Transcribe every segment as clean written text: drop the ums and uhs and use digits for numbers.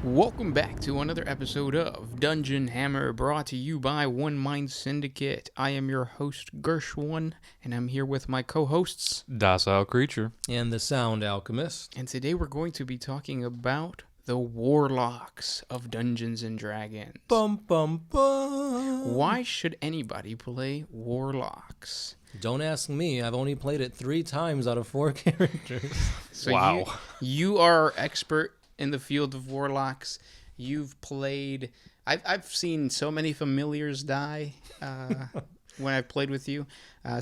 Welcome back to another episode of Dungeon Hammer, brought to you by One Mind Syndicate. I am your host, Gershwin, and I'm here with my co-hosts, Docile Creature, and the Sound Alchemist. and today we're going to be talking about the Warlocks of Dungeons and Dragons. Bum, bum, bum. Why should anybody play Warlocks? Don't ask me. I've only played it 3 times out of 4 characters. So Wow. You are expert in the field of Warlocks. You've played... I've seen so many familiars die when I've played with you.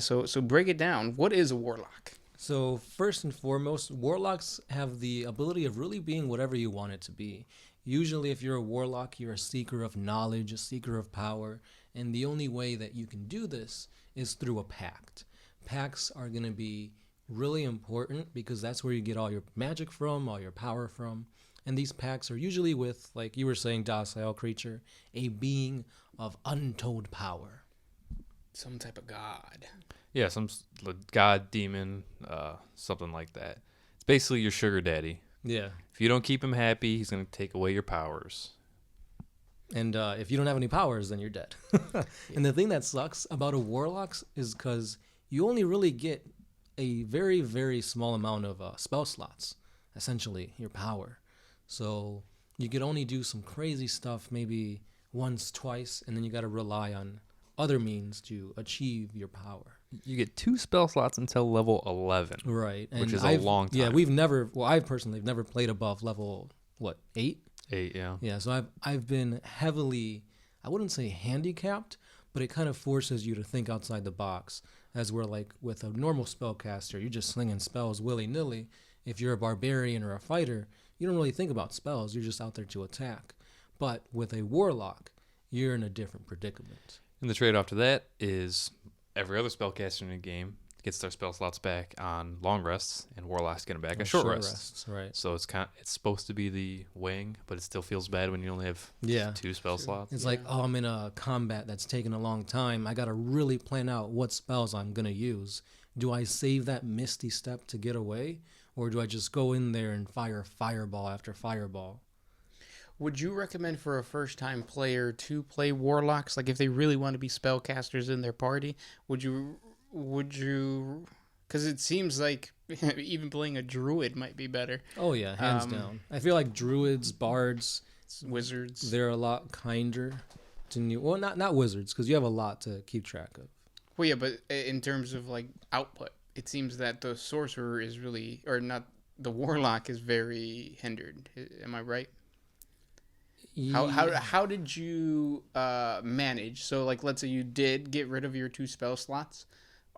So break it down. What is a Warlock? So first and foremost, Warlocks have the ability of really being whatever you want it to be. Usually if you're a Warlock, you're a seeker of knowledge, a seeker of power, and the only way that you can do this is through a pact. Pacts are going to be really important because that's where you get all your magic from, all your power from. And these pacts are usually with, like you were saying, Docile Creature, a being of untold power. Some type of god. Yeah, some god, demon, something like that. It's basically your sugar daddy. Yeah. If you don't keep him happy, he's going to take away your powers. And if you don't have any powers, then you're dead. And the thing that sucks about a Warlocks is because you only really get a very, very small amount of spell slots, essentially, your power. So you could only do some crazy stuff maybe once, twice, and then you got to rely on other means to achieve your power. You get 2 spell slots until level 11. Right. Which is a a long time. Yeah, I've personally never played above level, 8? 8, yeah. Yeah, so I've been heavily, I wouldn't say handicapped, but it kind of forces you to think outside the box. As we're like with a normal spellcaster, you're just slinging spells willy-nilly. If you're a barbarian or a fighter, you don't really think about spells. You're just out there to attack. But with a warlock, you're in a different predicament. And the trade-off to that is every other spellcaster in the game gets their spell slots back on long rests, and warlocks get them back on short rests. Right. So it's supposed to be the wing, but it still feels bad when you only have 2 spell slots. It's like, oh, I'm in a combat that's taken a long time. I got to really plan out what spells I'm going to use. Do I save that misty step to get away, or do I just go in there and fire fireball after fireball? Would you recommend for a first-time player to play Warlocks? Like, if they really want to be spellcasters in their party, would you... Because it seems like even playing a druid might be better. Oh, yeah, hands down. I feel like druids, bards, Wizards. they're a lot kinder to new. Well, not wizards, because you have a lot to keep track of. Well, yeah, but in terms of, like, output, it seems that the sorcerer is really... Or not... The warlock is very hindered. Am I right? How did you manage? So, like, let's say you did get rid of your 2 spell slots.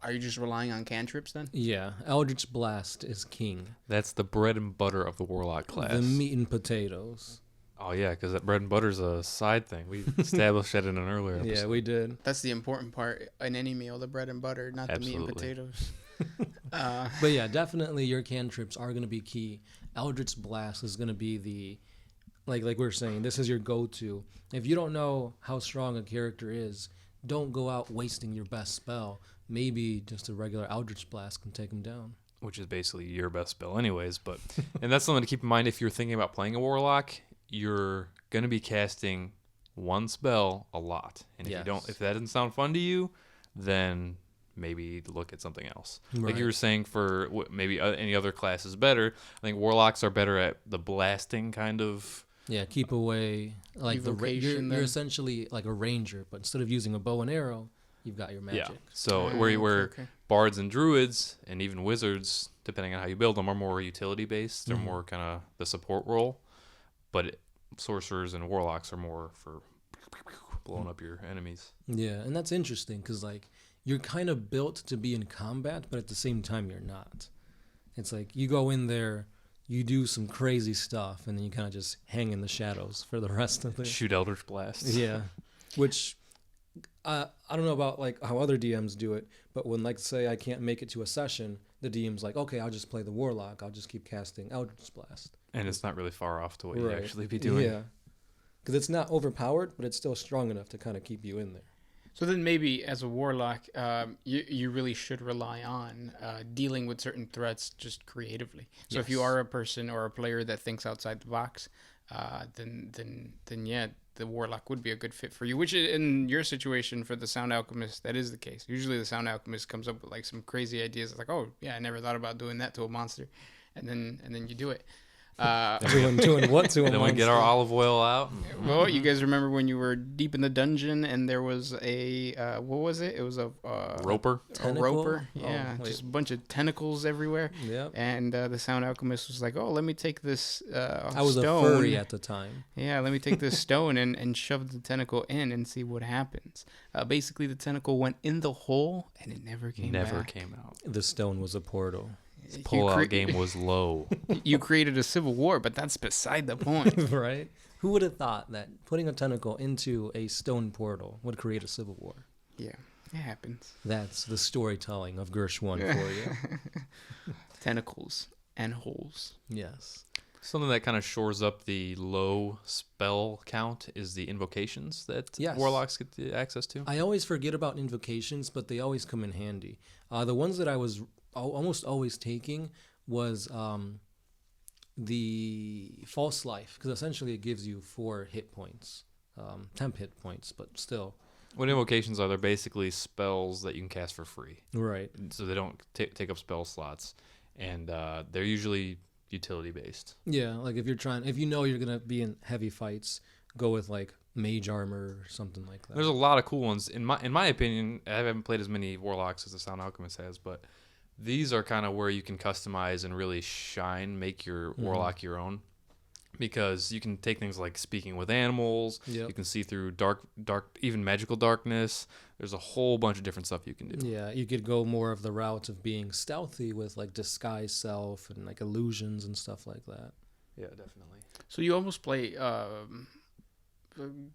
Are you just relying on cantrips then? Yeah, Eldritch Blast is king. That's the bread and butter of the warlock class. The meat and potatoes. Oh, yeah, because that bread and butter's a side thing. We established that in an earlier episode. Yeah, we did. That's the important part in any meal, the bread and butter, not the meat and potatoes. But yeah, definitely your cantrips are going to be key. Eldritch Blast is going to be the... Like we were saying, this is your go-to. If you don't know how strong a character is, don't go out wasting your best spell. Maybe just a regular Eldritch Blast can take him down. Which is basically your best spell anyways. But and that's something to keep in mind if you're thinking about playing a warlock. You're going to be casting one spell a lot. And if that doesn't sound fun to you, then maybe look at something else. Right. Like you were saying for maybe any other class is better. I think warlocks are better at the blasting kind of... Yeah, keep away. Like Evocation, you're essentially like a ranger, but instead of using a bow and arrow, you've got your magic. Yeah. So where bards and druids and even wizards, depending on how you build them, are more utility based. They're more kind of the support role. But sorcerers and warlocks are more for blowing up your enemies. Yeah, and that's interesting because like you're kind of built to be in combat, but at the same time you're not. It's like you go in there, you do some crazy stuff, and then you kind of just hang in the shadows for the rest of the... Shoot Eldritch Blasts. Yeah, which I don't know about like how other DMs do it, but when like say I can't make it to a session, the DM's like, okay, I'll just play the Warlock. I'll just keep casting Eldritch Blast. And it's not really far off to what you actually be doing. Yeah, because it's not overpowered, but it's still strong enough to kind of keep you in there. So then maybe as a warlock, you really should rely on dealing with certain threats just creatively. So if you are a person or a player that thinks outside the box, then yeah, the Warlock would be a good fit for you. Which in your situation for the Sound Alchemist, that is the case. Usually the Sound Alchemist comes up with like some crazy ideas, like, oh yeah, I never thought about doing that to a monster, and then you do it. Doing what to a Then we get our olive oil out. Well, you guys remember when you were deep in the dungeon and there was a what was it? It was a Roper. A roper. Yeah, wait. just a bunch of tentacles everywhere. Yep. And the Sound Alchemist was like, "Oh, let me take this I was stone. a furry at the time. Yeah, let me take this stone and shove the tentacle in and see what happens." Basically, the tentacle went in the hole and it never came back. Came out. The stone was a portal. His pull-out game was low. You created a civil war, but that's beside the point. Right? Who would have thought that putting a tentacle into a stone portal would create a civil war? Yeah, it happens. That's the storytelling of Gershwin for you. Tentacles and holes. Yes. Something that kind of shores up the low spell count is the invocations that Yes. warlocks get the access to. I always forget about invocations, but they always come in handy. The ones that I was almost always taking was the false life, because essentially it gives you 4 hit points, temp hit points, but still. What invocations are, they're basically spells that you can cast for free. Right. So they don't take up spell slots. And they're usually utility based. Yeah, like if you know you're going to be in heavy fights, go with like mage armor or something like that. There's a lot of cool ones. In my opinion, I haven't played as many warlocks as the Sound Alchemist has, but these are kind of where you can customize and really shine, make your warlock your own, because you can take things like speaking with animals. Yep. You can see through dark, even magical darkness. There's a whole bunch of different stuff you can do. Yeah, you could go more of the route of being stealthy with like disguise self and like illusions and stuff like that. Yeah, definitely. So you almost play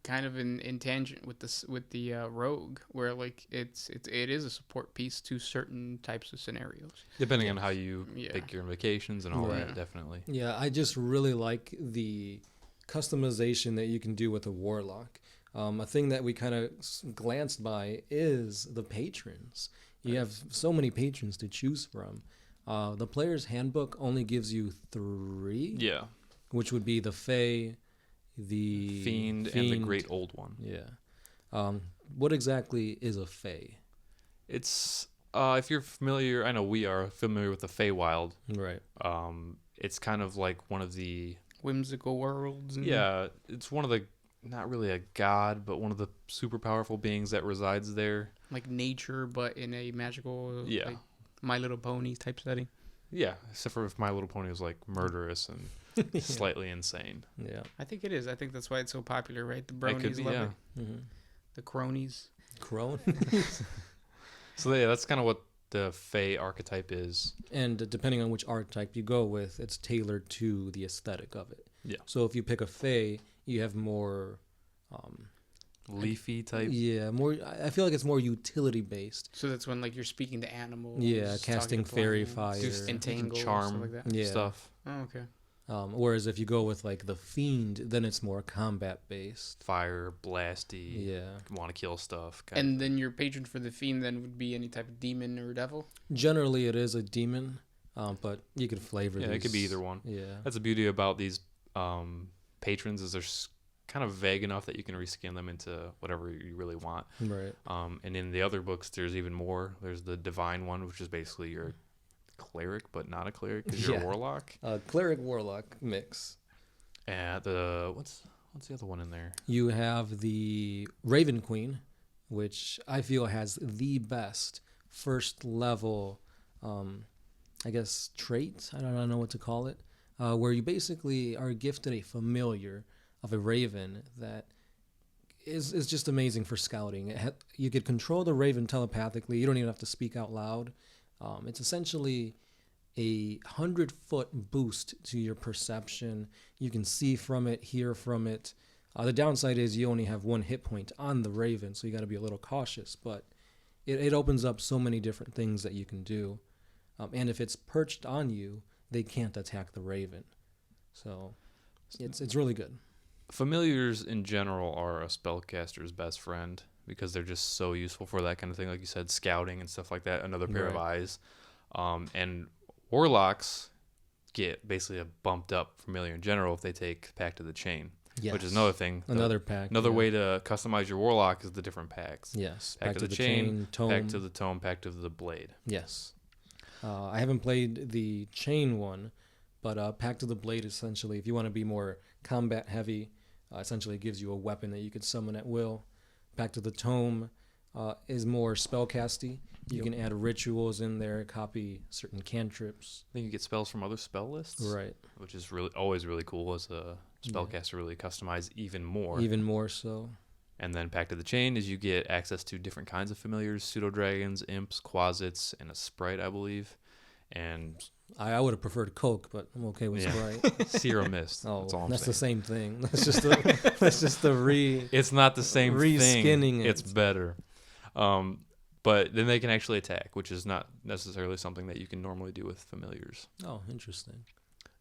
kind of in tangent with the rogue, where like it is a support piece to certain types of scenarios, Depending on how you pick your invocations and all Yeah. that, definitely. Yeah, I just really like the customization that you can do with a warlock. A thing that we kind of glanced by is the patrons. You have so many patrons to choose from. The player's handbook only gives you 3. Yeah. Which would be the Fae, the Fiend and the Great Old One. Yeah. What exactly is a Fae? It's if you're familiar, I know we are familiar with the Feywild. Right. It's kind of like one of the whimsical worlds. And it's one of the, not really a god, but one of the super powerful beings that resides there. like nature, but in a magical, Yeah. like My Little Pony type setting. Yeah, except for if My Little Pony was like murderous and slightly insane. Yeah. I think it is. I think that's why it's so popular, right? The It bronies could be, love yeah. it. Mm-hmm. The cronies. Crone. So yeah, that's kind of what the Fey archetype is. And depending on which archetype you go with, it's tailored to the aesthetic of it. Yeah. So if you pick a Fae, you have more... Leafy type. Yeah, more. I feel like it's more utility based. So that's when like you're speaking to animals. Yeah, talking casting to fairy plants, fire. entangle, Charm. stuff like that. Yeah. Stuff. Oh, okay. Whereas if you go with like the Fiend, then it's more combat based. Fire, blasty. Yeah. Want to kill stuff. And then your patron for the fiend then would be any type of demon or devil. Generally, it is a demon, but you could flavor. Yeah, these. it could be either one. Yeah. That's the beauty about these patrons, is they're kind of vague enough that you can reskin them into whatever you really want. Right. And in the other books, there's even more. There's the divine one, which is basically your cleric, but not a cleric because you're a warlock. Cleric warlock mix. And the what's the other one in there? You have the Raven Queen, which I feel has the best first level, I guess, trait. I don't know what to call it. Where you basically are gifted a familiar of a raven that is just amazing for scouting. You could control the raven telepathically. You don't even have to speak out loud. It's essentially a 100-foot boost to your perception. You can see from it, hear from it. The downside is you only have 1 hit point on the raven, so you got to be a little cautious. But it opens up so many different things that you can do. And if it's perched on you, they can't attack the raven. So it's really good. Familiars in general are a spellcaster's best friend because they're just so useful for that kind of thing. Like you said, scouting and stuff like that. Another pair of eyes. And warlocks, get basically a bumped up familiar in general if they take Pact of the Chain. Yes. Which is another thing. Another pack. Another way to customize your Warlock is the different packs. Yes. Pact of the Chain, Pact of the Tome, Pact of the Blade. Yes. I haven't played the Chain one, but Pact of the Blade, essentially, if you want to be more combat heavy, essentially gives you a weapon that you could summon at will. Pact of the Tome is more spellcasty. You can add rituals in there, copy certain cantrips. Then you get spells from other spell lists. Right. Which is always really cool as a spellcaster, really customize even more. Even more so. And then Pact of the Chain is you get access to different kinds of familiars, pseudo-dragons, imps, quasits, and a sprite, I believe. And I would have preferred Coke, but I'm okay with Sprite. Seer Mist. Oh, that's all I'm that's saying. the same thing. That's just the It's not the same reskinning thing. It's better. But then they can actually attack, which is not necessarily something that you can normally do with familiars. Oh, interesting.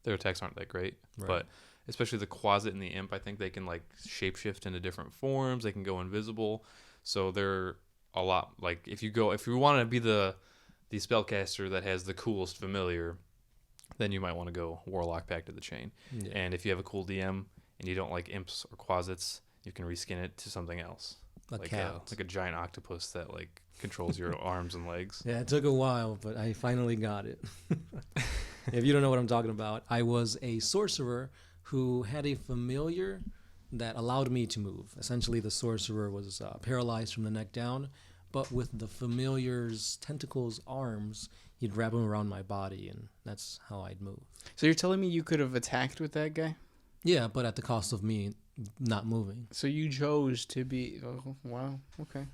Their attacks aren't that great, Right. but especially the Quasit and the Imp, I think they can like shapeshift into different forms. They can go invisible, so they're a lot like if you want to be the spellcaster that has the coolest familiar, then you might want to go Warlock Pact of the Chain. Yeah. And if you have a cool DM and you don't like imps or Quasits, you can reskin it to something else. Like cat. Like a giant octopus that like controls your arms and legs. Yeah, it took a while, but I finally got it. If you don't know what I'm talking about, I was a sorcerer who had a familiar that allowed me to move. Essentially, the sorcerer was paralyzed from the neck down, but with the familiar's tentacles, arms, he'd wrap them around my body, and that's how I'd move. So you're telling me you could have attacked with that guy? Yeah, but at the cost of me not moving. So you chose to be... Oh, wow. Okay.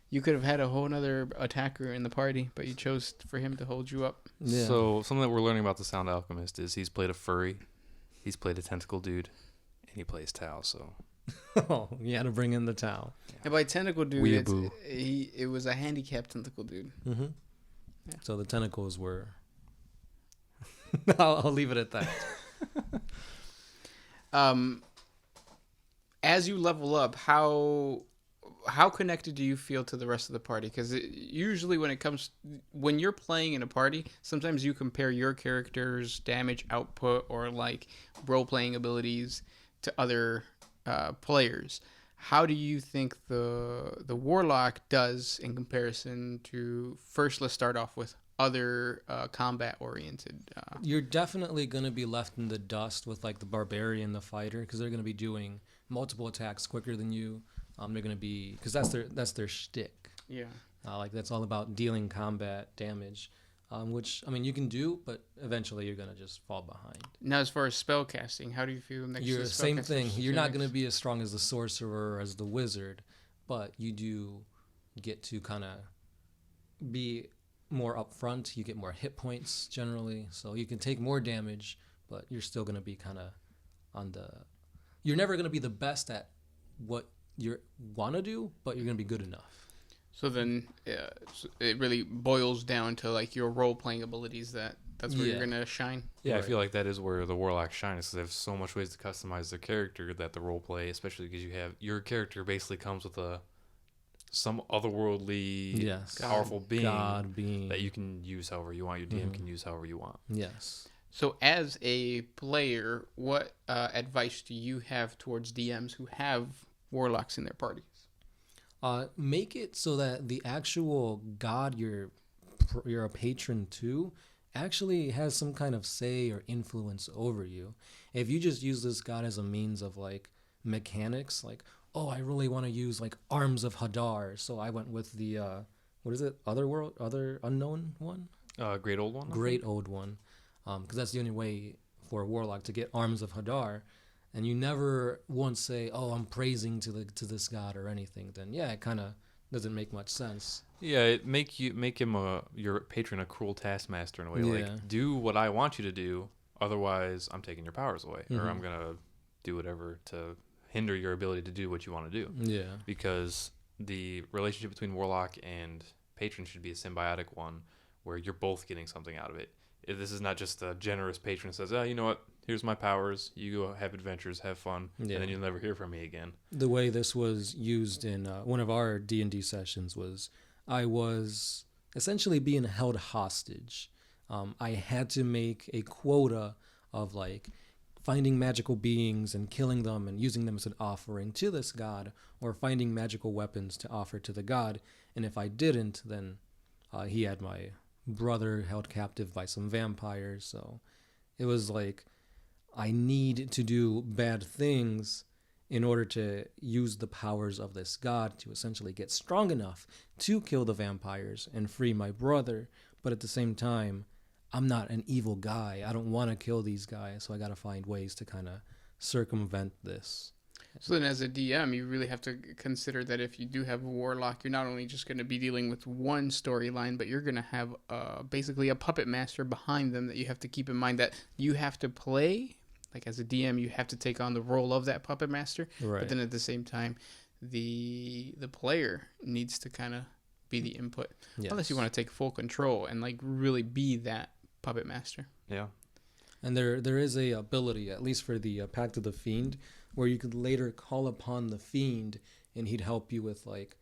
You could have had a whole other attacker in the party, but you chose for him to hold you up. Yeah. So something that we're learning about the Sound Alchemist is he's played a furry, he's played a tentacle dude, and he plays Tau, so... Oh, you had to bring in the towel. And by tentacle dude, Weeaboo. it was a handicapped tentacle dude. Mm-hmm. Yeah. So the tentacles were... I'll leave it at that. As you level up, how connected do you feel to the rest of the party? Because usually when you're playing in a party, sometimes you compare your character's damage output or like role playing abilities to other players. How do you think the Warlock does in comparison to, first let's start off with other combat oriented? You're definitely going to be left in the dust with like the barbarian, the fighter, because they're going to be doing multiple attacks quicker than you. They're going to be, because that's their shtick. Yeah. Like that's all about dealing combat damage, which I mean you can do, but eventually you're going to just fall behind. Now, as far as spell casting, how do you feel next to You're the the same spellcaster thing. You're not going to mechanics? be as strong as the sorcerer or as the wizard, but you do get to kind of be more upfront. You get more hit points generally, so you can take more damage, but you're still going to be kind of on the... You're never going to be the best at what you want to do, but you're going to be good enough. So then it really boils down to like your role-playing abilities that's where you're going to shine. Yeah, Right. I feel like that is where the Warlock shines, because they have so much ways to customize their character that the role play, especially because you have your character basically comes with some otherworldly, Yes. powerful God being. that you can use however you want. Your DM can use however you want. Yes. So as a player, what advice do you have towards DMs who have Warlocks in their parties? Make it so that the actual god you're a patron to actually has some kind of say or influence over you. If you just use this god as a means of like mechanics, like, oh, I really want to use like Arms of Hadar, so I went with the what is it? Other unknown one? Great old one. Great old one. Because that's the only way for a warlock to get Arms of Hadar. And you never once say, oh, I'm praising to this god or anything, then yeah, it kind of doesn't make much sense. Yeah, it make him your patron a cruel taskmaster in a way. Yeah. Like, do what I want you to do, otherwise I'm taking your powers away, or I'm gonna do whatever to hinder your ability to do what you want to do. Yeah. Because the relationship between Warlock and patron should be a symbiotic one, where you're both getting something out of it. This is not just a generous patron who says, oh, you know what? Here's my powers. You go have adventures, have fun, Yeah. and then you'll never hear from me again. The way this was used in one of our D&D sessions was I was essentially being held hostage I had to make a quota of like finding magical beings and killing them and using them as an offering to this god, or finding magical weapons to offer to the god. And if I didn't, then he had my brother held captive by some vampires. So it was like I need to do bad things in order to use the powers of this god to essentially get strong enough to kill the vampires and free my brother. But at the same time, I'm not an evil guy. I don't want to kill these guys, so I got to find ways to kind of circumvent this. So then, as a DM, you really have to consider that if you do have a warlock, you're not only just going to be dealing with one storyline, but you're going to have basically a puppet master behind them that you have to keep in mind that you have to play. Like as a DM, you have to take on the role of that puppet master. Right. But then at the same time, the player needs to kind of be the input. Yes. Unless you want to take full control and like really be that puppet master. Yeah. And there is a ability, at least for the Pact of the Fiend, where you could later call upon the Fiend and he'd help you with like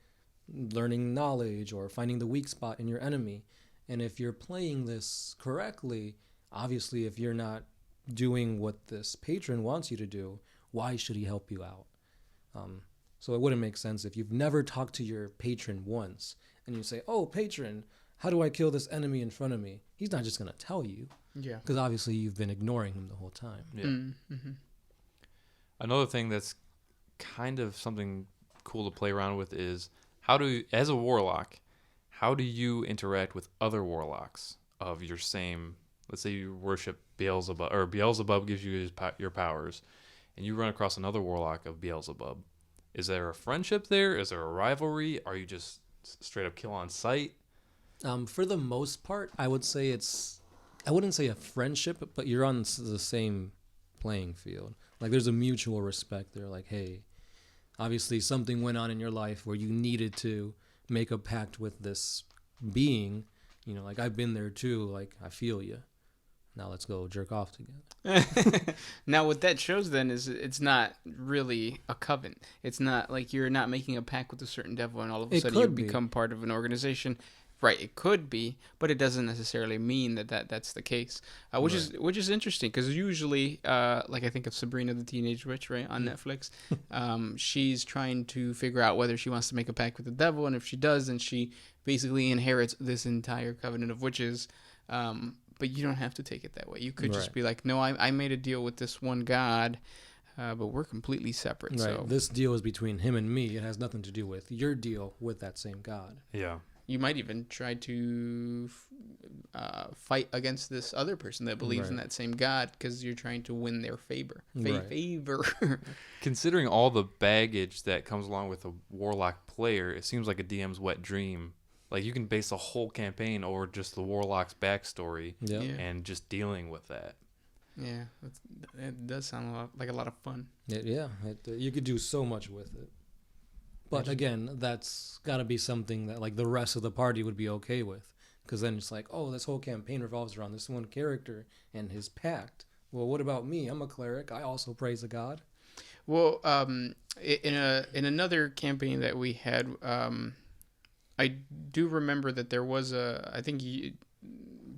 learning knowledge or finding the weak spot in your enemy. And if you're playing this correctly, obviously if you're not doing what this patron wants you to do, why should he help you out? So it wouldn't make sense if you've never talked to your patron once and you say, oh, patron, how do I kill this enemy in front of me? He's not just going to tell you. Yeah. Because obviously you've been ignoring him the whole time. Yeah. Mm-hmm. Another thing that's kind of something cool to play around with is as a warlock, how do you interact with other warlocks of your same, let's say you worship Beelzebub, or Beelzebub gives you your powers, and you run across another warlock of Beelzebub. Is there a friendship there? Is there a rivalry? Are you just straight up kill on sight? For the most part, I would say I wouldn't say a friendship, but you're on the same playing field. Like there's a mutual respect there. Like, hey, obviously something went on in your life where you needed to make a pact with this being. You know, like I've been there too. Like I feel you. Now let's go jerk off together. Now what that shows then is it's not really a coven. It's not like you're not making a pact with a certain devil and all of a sudden you become part of an organization. Right, it could be, but it doesn't necessarily mean that's the case, which is interesting because usually, like I think of Sabrina the Teenage Witch, right, on Netflix, she's trying to figure out whether she wants to make a pact with the devil, and if she does, then she basically inherits this entire covenant of witches. But you don't have to take it that way. You could just be like, no, I made a deal with this one god, but we're completely separate. Right. So this deal is between him and me. It has nothing to do with your deal with that same god. Yeah. You might even try to fight against this other person that believes in that same god because you're trying to win their favor. Favor. Considering all the baggage that comes along with a warlock player, it seems like a DM's wet dream. Like you can base a whole campaign over just the warlock's backstory and just dealing with that. Yeah, it does sound like a lot of fun. You could do so much with it. But again, that's got to be something that like the rest of the party would be okay with. Because then it's like, oh, this whole campaign revolves around this one character and his pact. Well, what about me? I'm a cleric. I also praise a god. Well, in another campaign that we had, I do remember that there was I think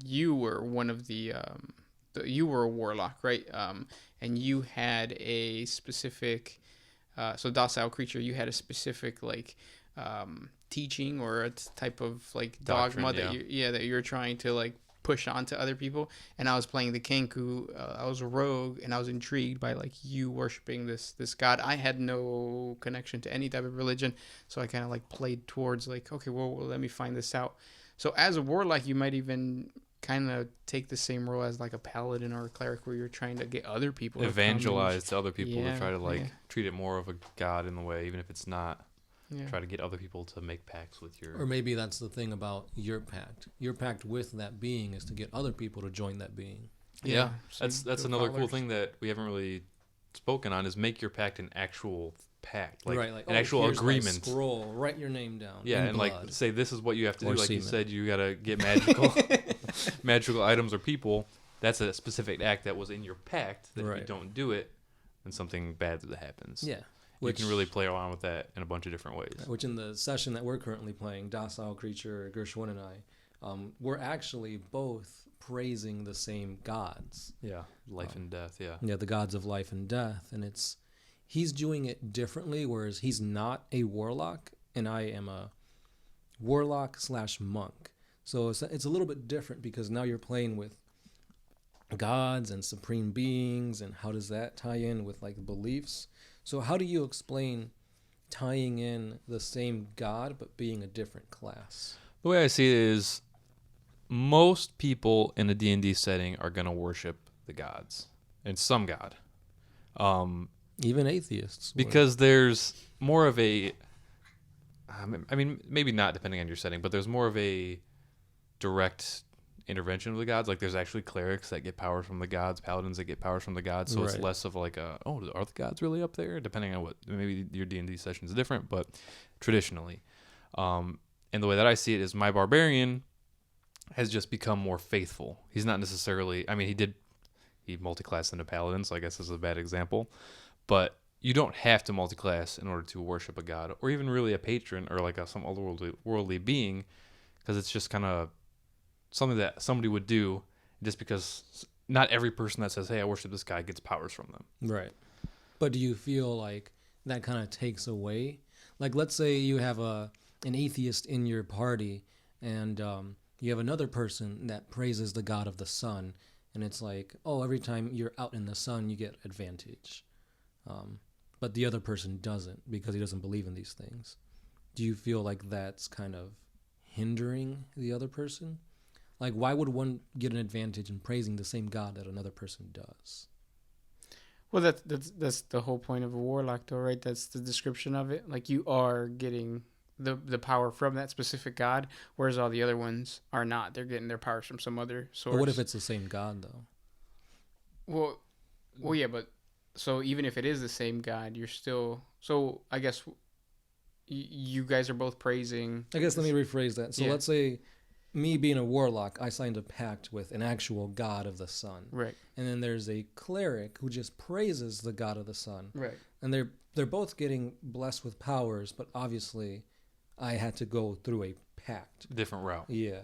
you were one of you were a warlock, right? And you had a specific... so docile creature, you had a specific like teaching or a type of like dogma that you're trying to like push onto other people. And I was playing the king who I was a rogue, and I was intrigued by like you worshiping this god. I had no connection to any type of religion, so I kind of like played towards like, okay, well let me find this out. So as a warlock, you might even kind of take the same role as like a paladin or a cleric, where you're trying to get other people evangelize to other people to try to like treat it more of a god in the way, even if it's not. Try to get other people to make pacts with your... Or maybe that's the thing about your pact. Your pact with that being is to get other people to join that being. Yeah. That's another cool thing that we haven't really spoken on, is make your pact an actual pact, like an actual agreement. Scroll, write your name down. Yeah, and blood. like say this is what you have to Or do. Like semen. you said, you gotta get magical items or people. That's a specific act that was in your pact. That if you don't do it, then something bad happens. Yeah. You can really play around with that in a bunch of different ways. Which in the session that we're currently playing, Docile Creature, Gershwin and we're actually both praising the same gods. Yeah, life and death. Yeah. Yeah, the gods of life and death, and he's doing it differently. Whereas he's not a warlock, and I am a warlock / monk. So it's a little bit different because now you're playing with gods and supreme beings, and how does that tie in with like beliefs? So how do you explain tying in the same god but being a different class? The way I see it is most people in a D&D setting are going to worship the gods and some god. Even atheists. Because there's more of a, I mean, maybe not depending on your setting, but there's more of a direct intervention of the gods. Like there's actually clerics that get powers from the gods, paladins that get powers from the gods. So it's less of like are the gods really up there? Depending on what, maybe your D&D session is different, but traditionally. And the way that I see it is my barbarian has just become more faithful. He's not necessarily, I mean, he multi-classed into paladin, so I guess this is a bad example. But you don't have to multi-class in order to worship a god, or even really a patron, or like some otherworldly being, because it's just kind of something that somebody would do, just because not every person that says, hey, I worship this guy, gets powers from them. Right. But do you feel like that kind of takes away? Like, let's say you have an atheist in your party, and you have another person that praises the god of the sun, and it's like, oh, every time you're out in the sun, you get advantage. But the other person doesn't because he doesn't believe in these things. Do you feel like that's kind of hindering the other person? Like, why would one get an advantage in praising the same god that another person does? Well, that's the whole point of a warlock, though, right? That's the description of it. Like, you are getting the power from that specific god, whereas all the other ones are not. They're getting their powers from some other source. But what if it's the same god, though? Well, yeah, but so even if it is the same god, you're still. So I guess you guys are both praising. I guess let me rephrase that. So Yeah. let's say me being a warlock, I signed a pact with an actual god of the sun. Right. And then there's a cleric who just praises the god of the sun. Right. And they're both getting blessed with powers, but obviously I had to go through a pact. Different route. Yeah.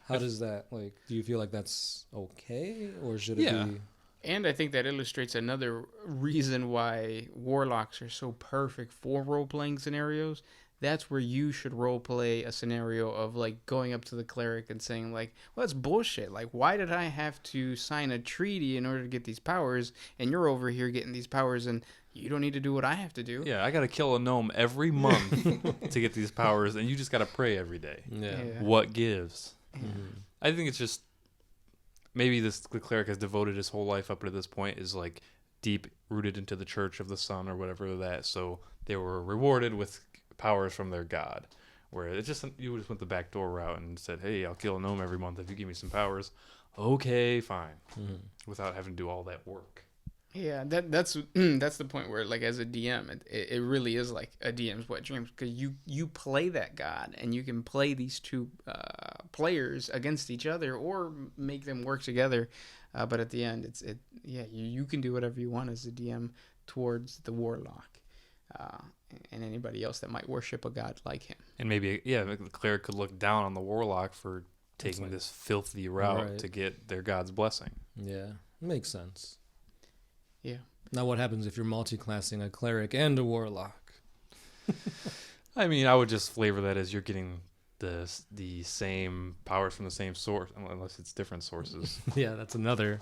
How does that, like, do you feel like that's okay? Or should it be? And I think that illustrates another reason why warlocks are so perfect for role-playing scenarios. That's where you should role-play a scenario of, like, going up to the cleric and saying, like, well, that's bullshit. Like, why did I have to sign a treaty in order to get these powers, and you're over here getting these powers, and you don't need to do what I have to do? Yeah, I got to kill a gnome every month to get these powers, and you just got to pray every day. Yeah. What gives? Mm-hmm. I think it's just maybe the cleric has devoted his whole life up to this point is like deep rooted into the Church of the Sun or whatever that. So they were rewarded with powers from their god. Where it just you just went the back door route and said, "Hey, I'll kill a gnome every month if you give me some powers." Okay, fine. Mm-hmm. Without having to do all that work. Yeah, that's the point where, like, as a DM, it really is like a DM's wet dreams, because you play that god, and you can play these two players against each other or make them work together, but at the end, you can do whatever you want as a DM towards the warlock and anybody else that might worship a god like him. And maybe the cleric could look down on the warlock for taking this filthy route to get their god's blessing. Yeah, makes sense. Yeah. Now, what happens if you're multi-classing a cleric and a warlock? I mean, I would just flavor that as you're getting the same powers from the same source, unless it's different sources. Yeah, that's another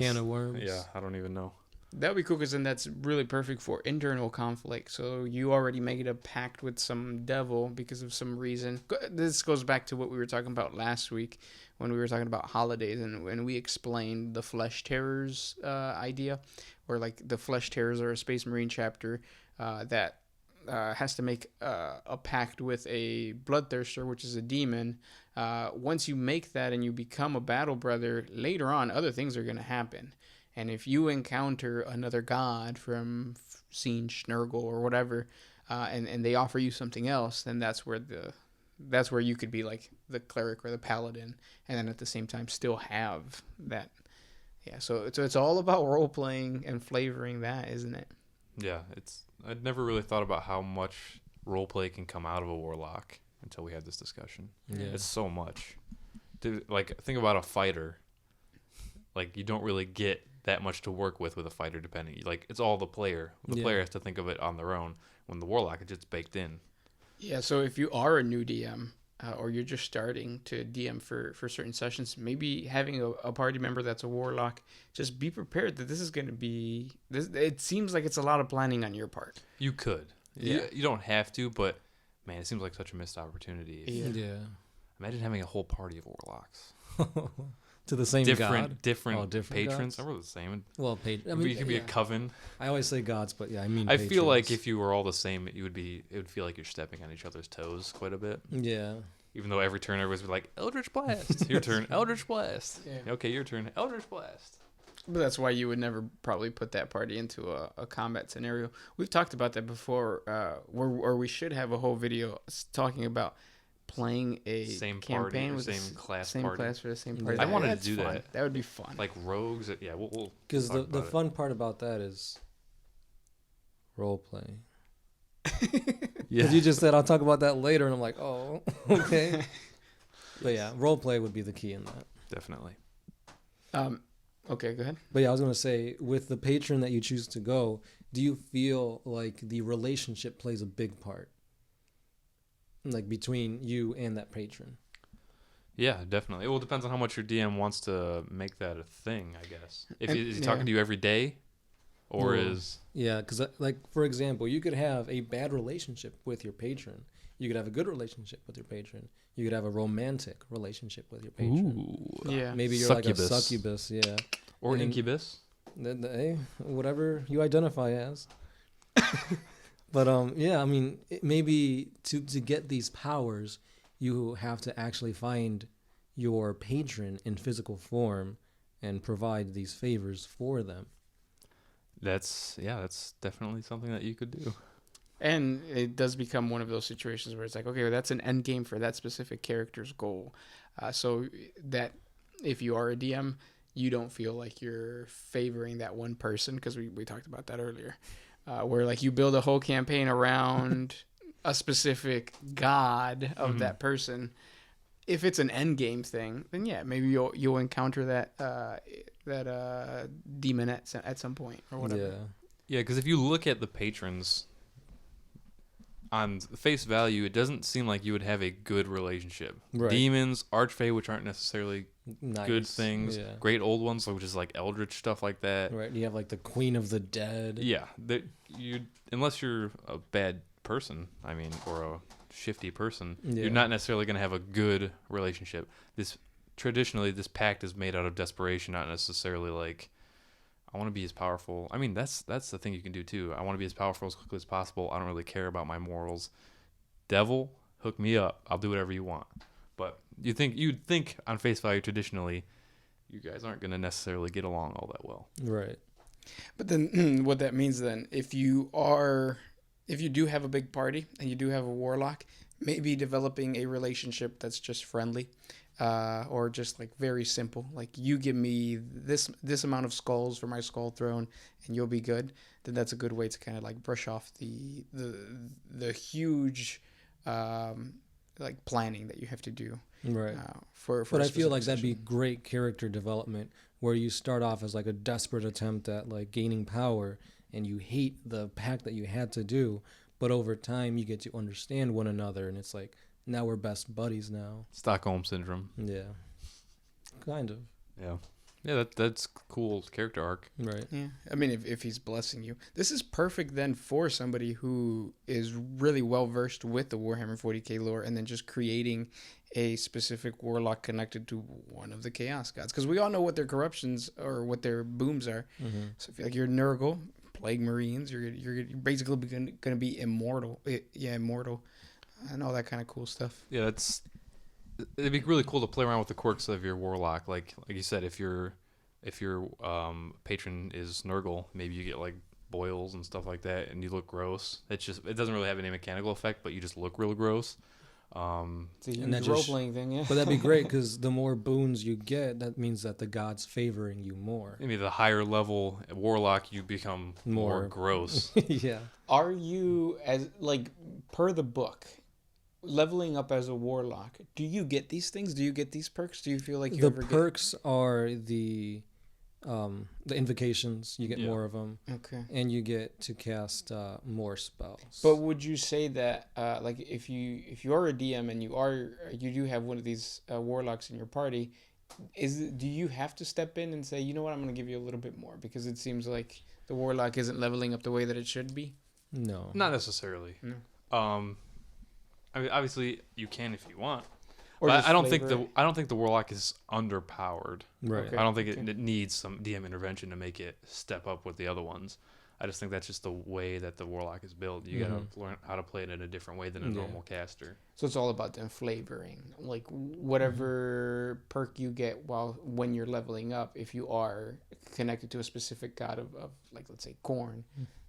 can of worms. Yeah, I don't even know. That would be cool, because then that's really perfect for internal conflict. So you already made a pact with some devil because of some reason. This goes back to what we were talking about last week when we were talking about holidays, and when we explained the flesh terrors idea, or like the flesh terrors are a Space Marine chapter that has to make a pact with a bloodthirster, which is a demon. Once you make that and you become a battle brother, later on other things are going to happen. And if you encounter another god from Scene Schnurgle or whatever, and they offer you something else, then that's where you could be like the cleric or the paladin, and then at the same time still have that. Yeah, so it's all about role playing and flavoring that, isn't it? Yeah, I'd never really thought about how much role play can come out of a warlock until we had this discussion. Yeah. It's so much. like think about a fighter. Like you don't really get that much to work with a fighter, depending. Like it's all the player. The player has to think of it on their own. When the warlock is just baked in. Yeah. So if you are a new DM or you're just starting to DM for certain sessions, maybe having a party member that's a warlock, just be prepared that this is going to be. It seems like it's a lot of planning on your part. You could. Yeah. You don't have to, but man, it seems like such a missed opportunity. Yeah. Imagine having a whole party of warlocks. To the same god? Different patrons. Gods? I were the same. Well, I You could be a coven. I always say gods, but yeah, I mean I feel like patrons. if you were all the same, it would feel like you're stepping on each other's toes quite a bit. Yeah. Even though every turn everybody's like, Eldritch Blast. Your turn, Eldritch Blast. Yeah. Okay, your turn, Eldritch Blast. But that's why you would never probably put that party into a combat scenario. We've talked about that before, where we should have a whole video talking about playing a Same campaign party, with same class same party. class for the same party. I wanted to That's do fun. that. That would be fun. Like rogues. Yeah, we'll Because talk the about it. fun part about that is role play. Yeah. Because you just said I'll talk about that later, and I'm like, oh, okay. But yeah, role play would be the key in that. Definitely. Okay, go ahead. But yeah, I was gonna say, with the patron that you choose to go, do you feel like the relationship plays a big part, like between you and that patron? Yeah, definitely. Well, it depends on how much your DM wants to make that a thing, I guess. Is he yeah. talking to you every day? Or Well, is... Yeah, because like for example, you could have a bad relationship with your patron. You could have a good relationship with your patron. You could have a romantic relationship with your patron. Ooh. Yeah. Maybe you're Succubus. like a succubus, yeah. Or And- incubus. Hey, whatever you identify as. But yeah, I mean, maybe to get these powers, you have to actually find your patron in physical form and provide these favors for them. That's definitely something that you could do. And it does become one of those situations where it's like, okay, well, that's an end game for that specific character's goal. So that if you are a DM, you don't feel like you're favoring that one person, because we talked about that earlier, where like you build a whole campaign around a specific god of that person. If it's an end game thing, then yeah, maybe you'll encounter that demon at some point or whatever. Yeah. Yeah, because if you look at the patrons, on face value, it doesn't seem like you would have a good relationship. Right. Demons, archfey, which aren't necessarily Nice. good things. Yeah. Great old ones, which is like eldritch stuff like that. Right. You have like the Queen of the Dead. Yeah, unless you're a bad person, I mean, or a shifty person, Yeah. you're not necessarily going to have a good relationship. Traditionally, this pact is made out of desperation, not necessarily like, I want to be as powerful. I mean, that's the thing you can do too. I want to be as powerful as quickly as possible. I don't really care about my morals. Devil, hook me up. I'll do whatever you want. But you'd think on face value, traditionally, you guys aren't going to necessarily get along all that well. Right. But then what that means then, if you do have a big party and you do have a warlock, maybe developing a relationship that's just friendly, or just like very simple. Like you give me this amount of skulls for my skull throne and you'll be good. Then that's a good way to kind of like brush off the huge like planning that you have to do. Right. For But a I feel like specific that'd be session. great character development, where you start off as like a desperate attempt at like gaining power, and you hate the pact that you had to do, but over time you get to understand one another, and it's like now we're best buddies now. Stockholm syndrome. Yeah. Kind of. Yeah. Yeah, that's cool character arc. Right. Yeah, I mean, if he's blessing you, this is perfect then for somebody who is really well versed with the Warhammer 40k lore, and then just creating a specific warlock connected to one of the chaos gods, because we all know what their corruptions or what their booms are. Mm-hmm. So if you're like you're Nurgle, Plague Marines, you're basically going to be immortal. Immortal, and all that kind of cool stuff. Yeah, it'd be really cool to play around with the quirks of your warlock. Like you said, if your patron is Nurgle, maybe you get like boils and stuff like that, and you look gross. It doesn't really have any mechanical effect, but you just look real gross. It's a And that huge just- role-playing thing, yeah. But that'd be great, because the more boons you get, that means that the god's favoring you more. Maybe the higher level warlock, you become more More. gross. Yeah. Are you, as like per the book, leveling up as a warlock, do you get these things? Do you get these perks? Do you feel like you The ever perks are the invocations. You get more of them. Okay. And you get to cast more spells. But would you say that like if you are a DM and you do have one of these warlocks in your party, do you have to step in and say, you know what, I'm going to give you a little bit more because it seems like the warlock isn't leveling up the way that it should be? No, not necessarily. No. I mean, obviously you can if you want. Or But just I don't think flavor the warlock is underpowered. right. Okay. I don't think it needs some DM intervention to make it step up with the other ones. I just think that's just the way that the warlock is built. You gotta learn how to play it in a different way than a normal caster. So it's all about them flavoring, like whatever perk you get when you're leveling up. If you are connected to a specific god of like, let's say, corn,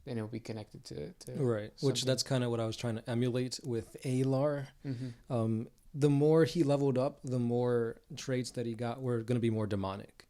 then it'll be connected to Right, which something. that's kind of what I was trying to emulate with Alar. Mm-hmm. The more he leveled up, the more traits that he got were going to be more demonic.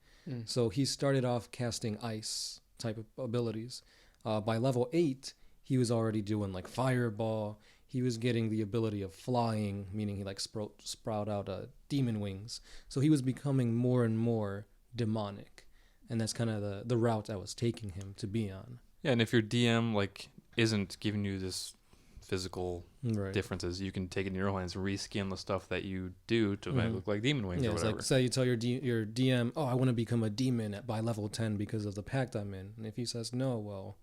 So he started off casting ice type of abilities. By level 8, he was already doing like fireball. He was getting the ability of flying, meaning he like sprout out demon wings. So he was becoming more and more demonic, and that's kind of the route I was taking him to be on. Yeah, and if your DM like isn't giving you this physical differences, you can take it in your own hands and reskin the stuff that you do to make it look like demon wings or it's whatever. like, say you tell your DM, oh, I want to become a demon by level 10 because of the pact I'm in. And if he says no, well,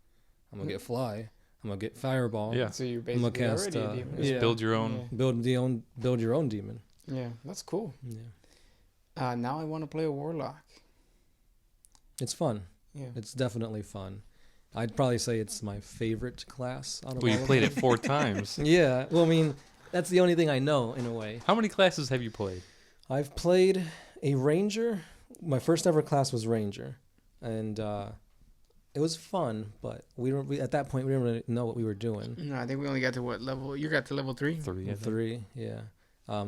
I'm going to get fly. I'm going to get fireball. Yeah. So you're I'm basically gonna cast, already a demon. Just build your own. Build your own demon. Yeah, that's cool. Yeah. Now I want to play a warlock. It's fun. Yeah. It's definitely fun. I'd probably say it's my favorite class out of Well, all you of played them. it 4 times. Yeah. Well, I mean, that's the only thing I know in a way. How many classes have you played? I've played a ranger. My first ever class was ranger, and it was fun. But at that point we didn't really know what we were doing. No, I think we only got to what level? You got to level 3? 3. I think. 3, yeah.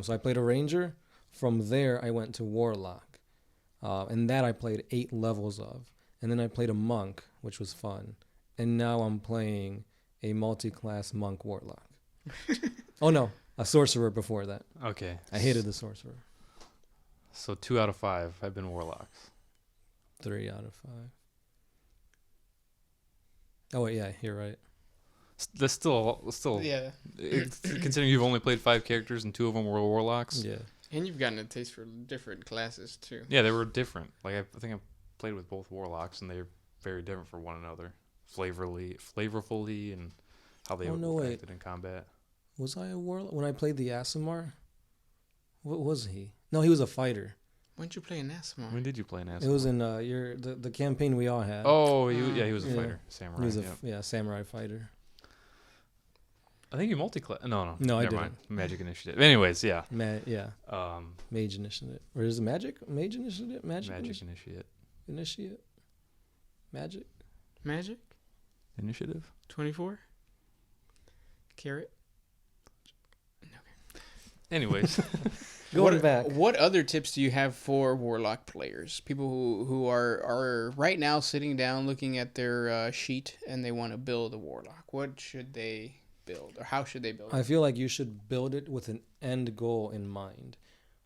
So I played a ranger. From there, I went to warlock, and that I played 8 levels of. And then I played a monk, which was fun. And now I'm playing a multi-class monk warlock. Oh no, a sorcerer before that. Okay. I hated the sorcerer. So 2 out of 5 have been warlocks. 3 out of 5. Oh wait, yeah, you're right. That's still. Yeah. Considering you've only played 5 characters and 2 of them were warlocks. Yeah. And you've gotten a taste for different classes too. Yeah, they were different. Like I think I've played with both warlocks, and they're very different for one another. Flavorfully, and how they acted in combat. Was I a warlock when I played the Aasimar? What was he? No, he was a fighter. When did you play an Aasimar? When did you play an Aasimar? It was in the campaign we all had. Oh, he was a fighter, samurai. He was a samurai fighter. I think you multi-class. No, No, I never didn't. mind. Magic initiative. Anyways, yeah. Yeah. Mage initiative. Or is it magic? Mage initiative? Magic initiate. Initiate. Magic. Magic? Initiative. 24? Carrot? Anyways. Going back. What other tips do you have for warlock players? People who are right now sitting down looking at their sheet and they want to build a warlock. What should they build, or how should they build it? I feel like you should build it with an end goal in mind.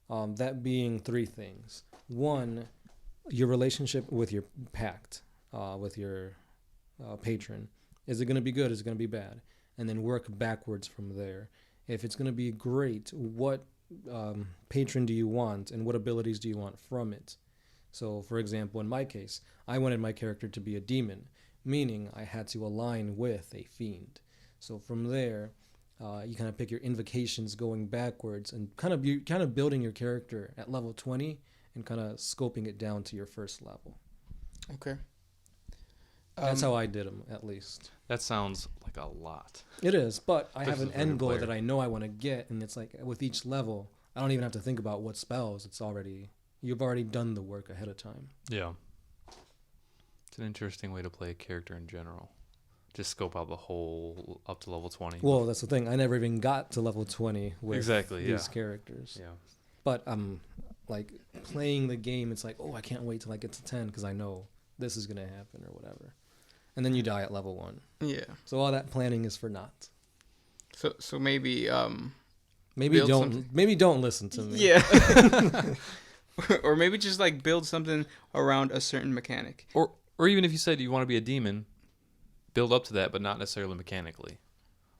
That being 3 things. 1, your relationship with your pact, with your patron. Is it going to be good? Is it going to be bad? And then work backwards from there. If it's going to be great, what patron do you want, and what abilities do you want from it? So, for example, in my case, I wanted my character to be a demon, meaning I had to align with a fiend. So from there, you kind of pick your invocations going backwards, and kind of building your character at level 20 and kind of scoping it down to your first level. Okay. That's how I did them, at least. That sounds like a lot. It is, but I have Especially an for a new end goal player. that I know I want to get, and it's like with each level, I don't even have to think about what spells. You've already done the work ahead of time. Yeah. It's an interesting way to play a character in general. Just scope out the whole up to level 20. Well, that's the thing. I never even got to level 20 with Exactly, these characters. Yeah. But like playing the game, it's like, oh, I can't wait till I get to 10 because I know this is going to happen or whatever. And then you die at level 1. Yeah. So all that planning is for naught. So maybe Maybe build don't. something. Maybe don't listen to me. Yeah. Or maybe just like build something around a certain mechanic. Or even if you said you want to be a demon, build up to that, but not necessarily mechanically.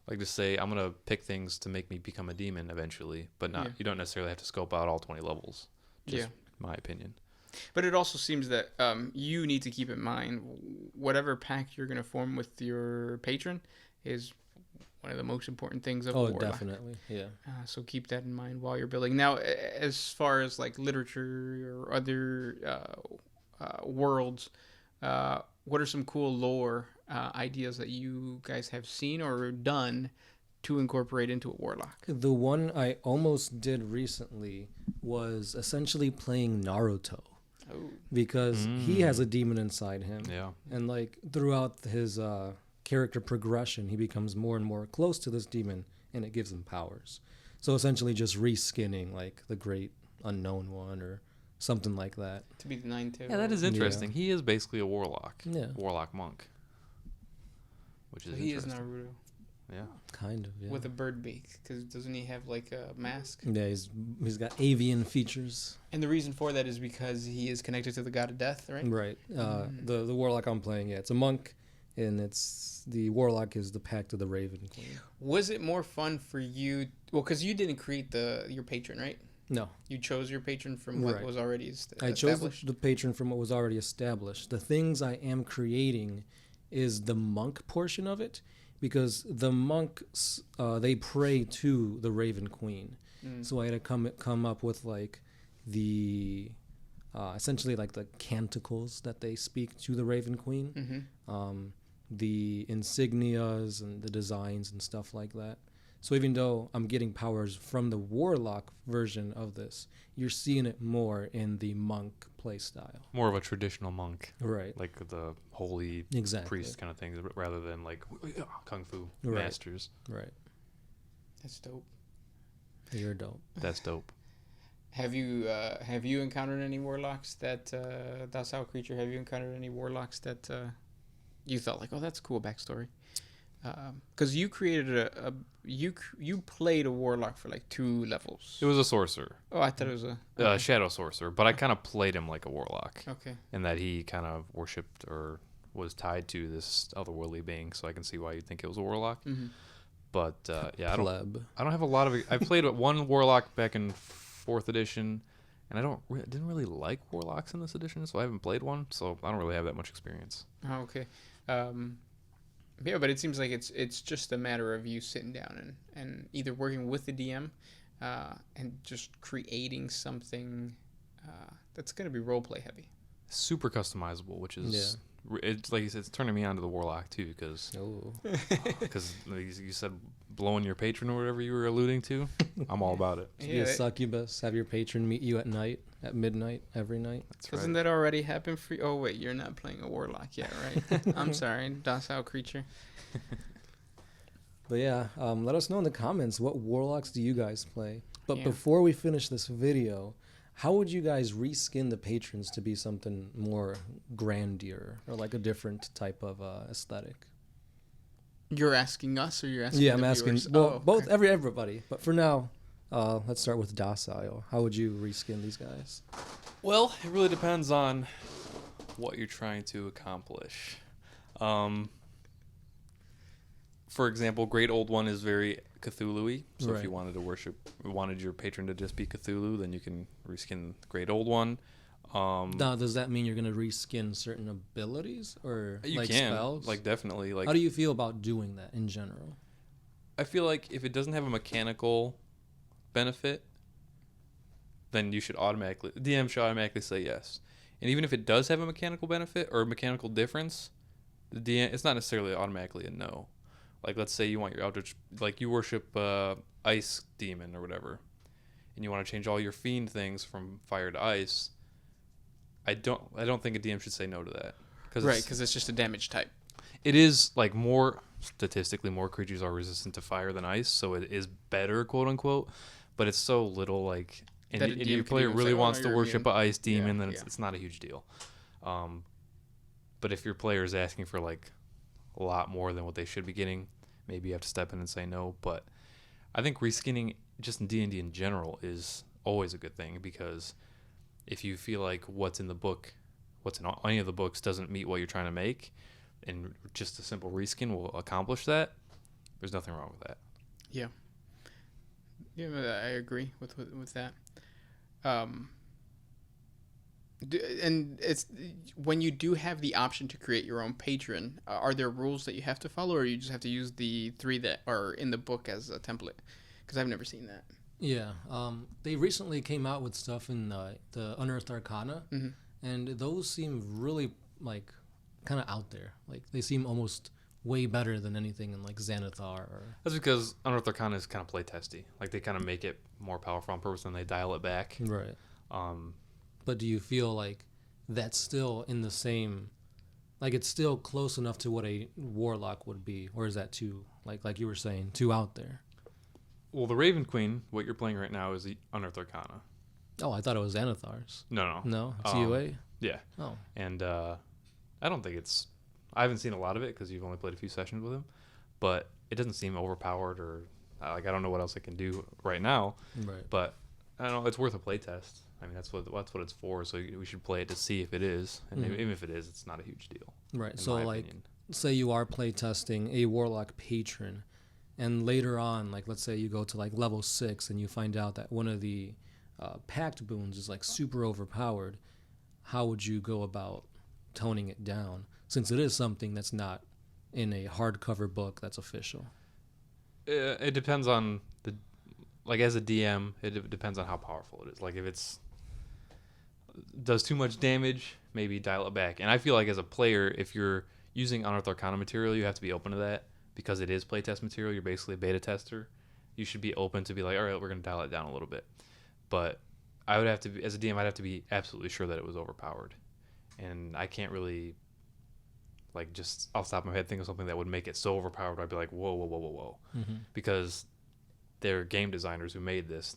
Like just say, I'm going to pick things to make me become a demon eventually, but not. You don't necessarily have to scope out all 20 levels. Just my opinion. But it also seems that you need to keep in mind whatever pact you're going to form with your patron is one of the most important things of Warlock. Definitely, yeah. So keep that in mind while you're building. Now, as far as like literature or other worlds, what are some cool lore ideas that you guys have seen or done to incorporate into a Warlock? The one I almost did recently was essentially playing Naruto. Oh. Because he has a demon inside him. Yeah. And like throughout his character progression, he becomes more and more close to this demon, and it gives him powers. So essentially just reskinning like the great unknown one or something like that. To be the 9-2. Yeah, that is interesting. He is basically a warlock. Yeah. Warlock monk. Which is So he interesting. is Naruto. Yeah. Kind of, yeah. With a bird beak, because doesn't he have like a mask? Yeah, he's got avian features. And the reason for that is because he is connected to the god of death, right? Right. The warlock I'm playing, it's a monk, and the warlock is the Pact of the Raven Queen. Was it more fun for you? Well, because you didn't create your patron, right? No. You chose your patron from what was already established. I chose the patron from what was already established. The things I am creating is the monk portion of it, because the monks they pray to the Raven Queen. So I had to come up with like the essentially like the canticles that they speak to the Raven Queen, the insignias and the designs and stuff like that. So even though I'm getting powers from the warlock version of this, you're seeing it more in the monk play style. More of a traditional monk. Right. Like the holy priest kind of thing, rather than like kung fu masters. Right. That's dope. You're dope. That's dope. Have you encountered any warlocks that docile creature? Have you encountered any warlocks that you thought like, oh, that's a cool backstory? Because you created you played a warlock for like 2 levels. It was a sorcerer. Oh, I thought it was a shadow sorcerer, but I kind of played him like a warlock. Okay. In that he kind of worshipped or was tied to this otherworldly being, so I can see why you'd think it was a warlock. Mm-hmm. But yeah, I don't have a lot of. I played one warlock back in 4th edition, and I didn't really like warlocks in this edition, so I haven't played one, so I don't really have that much experience. Oh, okay. Yeah, but it seems like it's just a matter of you sitting down and either working with the DM and just creating something that's going to be roleplay heavy. Super customizable, which is it's like you said, it's turning me on to the warlock too, because you said blowing your patron or whatever you were alluding to. I'm all about it. Be a succubus, have your patron meet you at night, at midnight, every night. Doesn't that already happen for you? Oh wait, you're not playing a warlock yet, right? I'm sorry, docile creature. But yeah, let us know in the comments, what warlocks do you guys play? But before we finish this video, how would you guys reskin the patrons to be something more grandeur or like a different type of aesthetic? You're asking us, or you're asking? Yeah, the I'm asking. viewers? Well, both, everybody. But for now, let's start with docile. How would you reskin these guys? Well, it really depends on what you're trying to accomplish. For example, Great Old One is very Cthulhu-y. So if you wanted your patron to just be Cthulhu, then you can reskin Great Old One. Now, does that mean you're going to reskin certain abilities or spells? Like definitely. Like, how do you feel about doing that in general? I feel like if it doesn't have a mechanical benefit, then DM should automatically say yes. And even if it does have a mechanical benefit or a mechanical difference, the DM, it's not necessarily automatically a no. Like, let's say you want your Eldritch, like you worship Ice Demon or whatever, and you want to change all your Fiend things from fire to ice. I don't think a DM should say no to that. Because it's just a damage type. It is, like, statistically, more creatures are resistant to fire than ice, so it is better, quote unquote, but it's so little, like, and your player really wants to worship an Ice Demon, then it's not a huge deal. But if your player is asking for, like, a lot more than what they should be getting, maybe you have to step in and say no. But I think reskinning just in D&D in general is always a good thing, because if you feel like what's in any of the books doesn't meet what you're trying to make, and just a simple reskin will accomplish that, there's nothing wrong with that. Yeah. Yeah, I agree with that. And it's when you do have the option to create your own patron, are there rules that you have to follow, or you just have to use the 3 that are in the book as a template? Because I've never seen that. Yeah, they recently came out with stuff in the Unearthed Arcana, and those seem really like kind of out there. Like they seem almost way better than anything in like Xanathar. That's because Unearthed Arcana is kind of playtesty. Like they kind of make it more powerful on purpose, and they dial it back. Right. But do you feel like that's still in the same, like it's still close enough to what a warlock would be, or is that too, like you were saying, too out there? Well, the Raven Queen, what you're playing right now, is the Unearthed Arcana. Oh, I thought it was Xanathar's. No, it's UA. Yeah. Oh, and I don't think I haven't seen a lot of it because you've only played a few sessions with him, but it doesn't seem overpowered, or like I don't know what else it can do right now. Right. But I don't know, it's worth a play test. I mean, that's what it's for. So we should play it to see if it is, and even if it is, it's not a huge deal. Right. So like, say you are play testing a warlock patron, and later on, like let's say you go to like level 6 and you find out that one of the pact boons is like super overpowered. How would you go about toning it down, since it is something that's not in a hardcover book that's official? It depends on as a DM, it depends on how powerful it is. Like if it's does too much damage, maybe dial it back. And I feel like as a player, if you're using Unearthed Arcana material, you have to be open to that, because it is playtest material. You're basically a beta tester. You should be open to be like, all right, we're going to dial it down a little bit. But I would have to be, as a DM, I'd have to be absolutely sure that it was overpowered. And I can't really, like, just off the top of my head think of something that would make it so overpowered I'd be like, whoa. Because they're game designers who made this.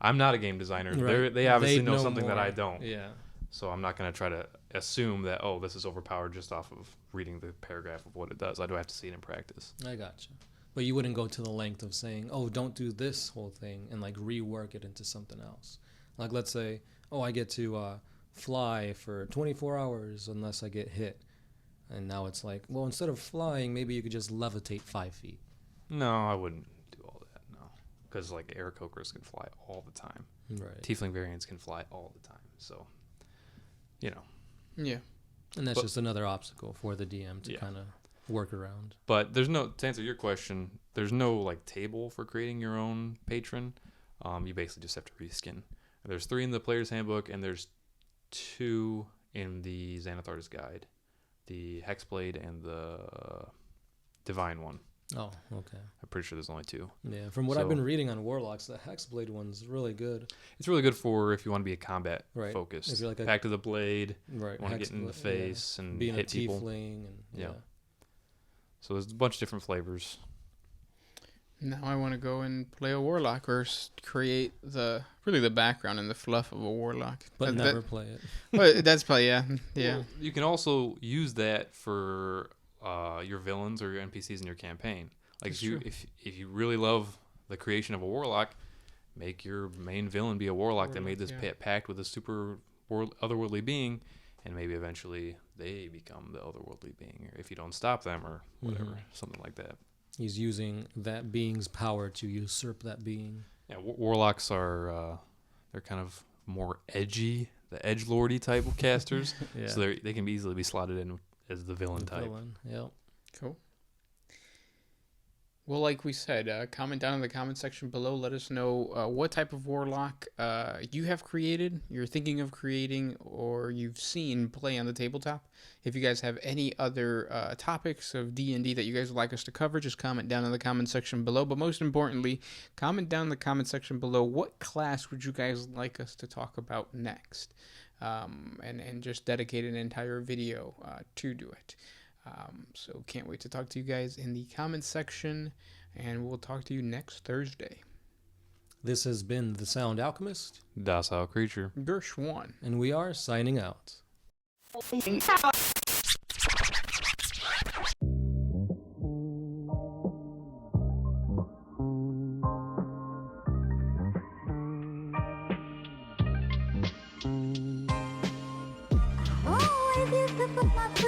I'm not a game designer. Right. They obviously know know something more. that I don't. Yeah. So I'm not going to try to assume that, this is overpowered just off of reading the paragraph of what it does. I do have to see it in practice. I gotcha. But you wouldn't go to the length of saying, don't do this whole thing and like rework it into something else. Like let's say, I get to fly for 24 hours unless I get hit. And now it's like, well, instead of flying, maybe you could just levitate 5 feet. No, I wouldn't do all that, no. Because like Aarakocras can fly all the time. Right. Tiefling variants can fly all the time. So, Yeah. And that's just another obstacle for the DM to kind of work around. But to answer your question, there's no like table for creating your own patron. You basically just have to reskin. There's 3 in the player's handbook, and there's 2 in the Xanathar's guide. The Hexblade and the Divine one. Oh, okay. I'm pretty sure there's only 2. Yeah, from what I've been reading on Warlocks, the Hexblade one's really good. It's really good for if you want to be a combat focused. If you're like back to the blade, right, you want to get in the face and being hit a people. tiefling and yeah. So there's a bunch of different flavors. Now I want to go and play a warlock, or create the background and the fluff of a warlock. But never play it. But that's probably, yeah. Well, you can also use that for your villains or your NPCs in your campaign. Like if you really love the creation of a warlock, make your main villain be a warlock that made this pact with a super otherworldly being, and maybe eventually they become the otherworldly being, or if you don't stop them or whatever, something like that. He's using that being's power to usurp that being. Yeah, warlocks are they're kind of more edgy, the edgelordy type of casters. So they can easily be slotted in as the villain type. Yep. Cool. Well, like we said, comment down in the comment section below. Let us know what type of warlock you have created, you're thinking of creating, or you've seen play on the tabletop. If you guys have any other topics of D&D that you guys would like us to cover, just comment down in the comment section below. But most importantly, comment down in the comment section below what class would you guys like us to talk about next, and just dedicate an entire video to do it. So can't wait to talk to you guys in the comments section, and we'll talk to you next Thursday. This has been The Sound Alchemist, Docile Creature, Gershwan, and we are signing out. you to put my